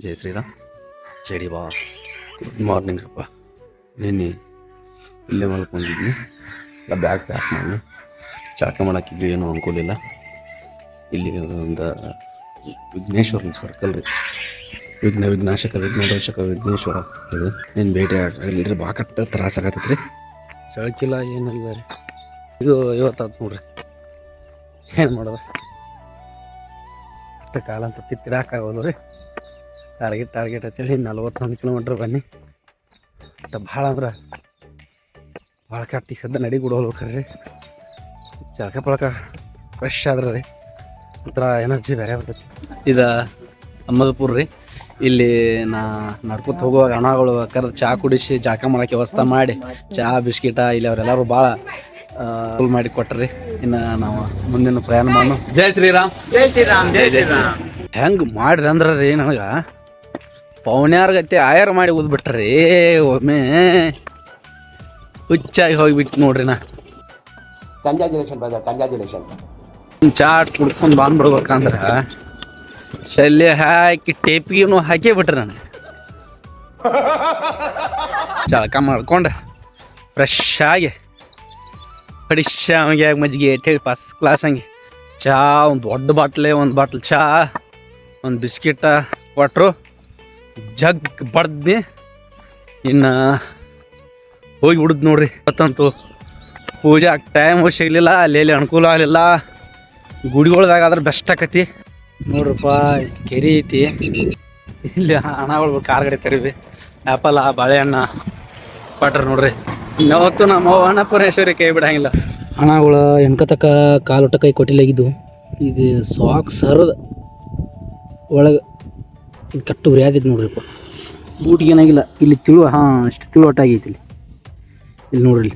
ಜೈ ಶ್ರೀರಾಮ್. ಜೈ D boss. Good morning ಅಪ್ಪ. ನಿನ್ನೆ ಇಲ್ಲೇ ಮಲ್ಕೊಂಡಿದ್ವಿ. ಇಲ್ಲ ಬ್ಯಾಗ್ ಪ್ಯಾಕ್ ಮಾಡಿ ಚಾಕ ಮಾಡಾಕಿದ್ವಿ, ಏನೂ ಅನ್ಕೋಲಿಲ್ಲ. ಇಲ್ಲಿ ಒಂದು ವಿಘ್ನೇಶ್ವರನ ಸರ್ಕಲ್ ರೀ, ವಿಘ್ನಾಶಕ ವಿಘ್ನೇಶ್ವರ ಇದು. ಏನು ಭೇಟಿ ಇಲ್ಲರಿ, ಭಾಳ ಕಟ್ಟ ತ್ರಾಸ ಆಗತ್ತೈತ್ರಿ. ಚಳಕಿಲ್ಲ ಏನಿಲ್ಲ ರೀ. ಇದು ಇವತ್ತಾಯ್ತು ನೋಡ್ರಿ, ಏನು ಮಾಡೋದು, ಅಷ್ಟು ಕಾಲ ಅಂತ ತಿತ್ತಿಡಾಕಾಗೋದು ರೀ. ಟಾರ್ಗೆಟ್ ಅಂತೇಳಿ 41 ಕಿಲೋಮೀಟ್ರ್ ಬನ್ನಿ. ಬಟ್ ಭಾಳ ಅಂದ್ರೆ ಭಾಳ ಕೆಟ್ಟ ಈಗ ಸದ್ಯ ನಡಿ ಕೂಡ ಹೋಗ್ಬೇಕ್ರಿ. ಜಳಕ ಪಳಕ ಫ್ರೆಶ್ ಆದ್ರೆ ರೀ ಒಂಥರ ಎನರ್ಜಿ ಬೇರೆ ಬರ್ತೈತಿ. ಇದು ಅಹಮದ್ಪುರ ರೀ. ಇಲ್ಲಿ ನಡ್ಕೊತ ಹೋಗುವಾಗ ಹಣಗಳು ಕರೆದು ಚಹಾ ಕುಡಿಸಿ ಜಳಕ ಮಾಡೋಕ್ಕೆ ವ್ಯವಸ್ಥೆ ಮಾಡಿ, ಚಹಾ ಬಿಸ್ಕಿಟ ಇಲ್ಲಿ ಅವರೆಲ್ಲರೂ ಭಾಳ ಫುಲ್ ಮಾಡಿ ಕೊಟ್ರಿ. ಇನ್ನು ನಾವು ಮುಂದಿನ ಪ್ರಯಾಣ ಮಾಡೋಣ. ಜೈ ಶ್ರೀರಾಮ್. ಜೈ ಶ್ರೀರಾಮ್. ಜೈ ಶ್ರೀರಾಮ್. ಹೆಂಗೆ ಮಾಡ್ರಿ ಅಂದ್ರೆ ರೀ, ನನಗೆ ಪೌನ್ಯಾರ್ಗತ್ತೆ ಆಯರ್ ಮಾಡಿ ಓದ್ಬಿಟ್ರಿ. ಒಮ್ಮೆ ಹುಚ್ಚಾಗಿ ಹೋಗಿಬಿಟ್ಟು ನೋಡ್ರಿ. Congratulation brother, congratulation. ಚಾಟ್ ಕುಡ್ಕೊಂಡು ಬಂದ್ಬಿಡ್ಬೇಕಂದ್ರೆ ಶಲ್ಯ ಹಾಕಿ ಟೇಪಿಗೂ ಹಾಕೇ ಬಿಟ್ರಿ. ನನಗೆ ಜಳಕ ಮಾಡ್ಕೊಂಡು ಫ್ರೆಶ್ ಆಗಿ ಪಡಿಶ್ಯಾಮಿಗೆ ಮಜ್ಜಿಗೆ ಅಂತೇಳಿ ಫಸ್ಟ್ ಕ್ಲಾಸ್ ಹಂಗೆ ಚಹಾ, ಒಂದು ದೊಡ್ಡ ಒಂದು ಬಾಟ್ಲ್ ಚಹಾ, ಒಂದು ಬಿಸ್ಕಿಟ ಕೊಟ್ಟರು. ಜಗ್ ಬಡ್ದು ಇನ್ನು ಹೋಗಿ ಬಿಡುದು ನೋಡ್ರಿ. ಇವತ್ತಂತೂ ಪೂಜೆ ಟೈಮ್ ಸಿಗಲಿಲ್ಲ, ಅಲ್ಲಿ ಅನುಕೂಲ ಆಗಲಿಲ್ಲ. ಗುಡಿಗಳ್ದಾಗಾದ್ರೆ ಬೆಸ್ಟ್ ಆಕತಿ ನೋಡ್ರಪ್ಪ. ಕೆರೆ ಐತಿ, ಇಲ್ಲಿ ಹಣಗಳು ಕಾರ್ ಗಾಡಿ ತರಿವಿ, ಆ್ಯಪಲ್ ಬಾಳೆಹಣ್ಣ ಕೊಟ್ರಿ ನೋಡ್ರಿ. ಯಾವತ್ತು ನಮ್ಮ ಅನ್ನಪೂರ್ಣೇಶ್ವರಿ ಕೈ ಬಿಡಂಗಿಲ್ಲ. ಹಣಗಳು ಎಣ್ಕತಕ್ಕ ಕಾಲೊಟ್ಟ ಕೈ ಕೊಟ್ಟಿಲಾಗಿದ್ದು. ಇದು ಸಾಕ್ ಸರದ ಒಳಗೆ ಇದು ಕಟ್ಟು ಉರಿಯಾದಿದ್ದು ನೋಡ್ರಿಪ್ಪ. ಬೂಟಿಗೆ ಏನಾಗಿಲ್ಲ. ಇಲ್ಲಿ ತಿಳುವ ಇಷ್ಟು ತಿಳುವಟ್ಟಾಗೈತಿ. ಇಲ್ಲಿ ನೋಡ್ರಿ,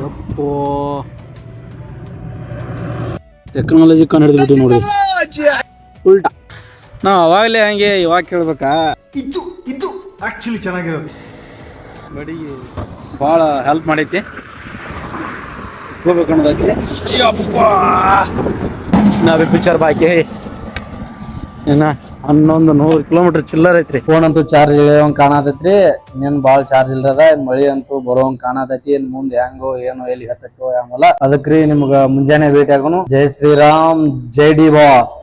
ಯಪ್ಪೋ ಟೆಕ್ನಾಲಜಿ ಕಂಡು ಹಿಡಿದ್ಬಿಟ್ಟು ನೋಡ್ರಿ ಉಲ್ಟಾ. ನಾವು ಅವಾಗಲೇ ಹಂಗೆ ಇವಾಗ ಕೇಳ್ಬೇಕಾ? ಇದು ಆಕ್ಚುಲಿ ಚೆನ್ನಾಗಿರೋದು. ಬಡಿಗೆ ಭಾಳ ಹೆಲ್ಪ್ ಮಾಡೈತಿ. ಹೋಗ್ಬೇಕು ಅನ್ನೋದೈತಿ. ನಾವೇ ಪಿಕ್ಚರ್ ಬಾಕಿ ಏನ 1100 ಕಿಲೋಮೀಟರ್ ಚಿಲ್ಲರ್ ಐತ್ರಿ. ಫೋನ್ ಅಂತೂ ಚಾರ್ಜ್ ಇಳಿಯೋಂಗ್ ಕಾಣತೈತ್ರಿ. ಇನ್ನೇನ್ ಬಾಳ್ ಚಾರ್ಜ್ ಇಲ್ರದ. ಮಳಿ ಅಂತೂ ಬರೋಂಗ್ ಕಾಣತೈತಿ. ಇನ್ ಮುಂದೆ ಹೆಂಗೋ ಏನೋ ಎಲ್ಲಿ ಹತ್ತೈತೋ ಆಮೇಲೆ ಅದಕ್ರಿ ನಿಮ್ಗ ಮುಂಜಾನೆ ಭೇಟಿ ಆಗೋನು. ಜೈ ಶ್ರೀರಾಮ್. ಜೈ ಡಿ ಬಾಸ್.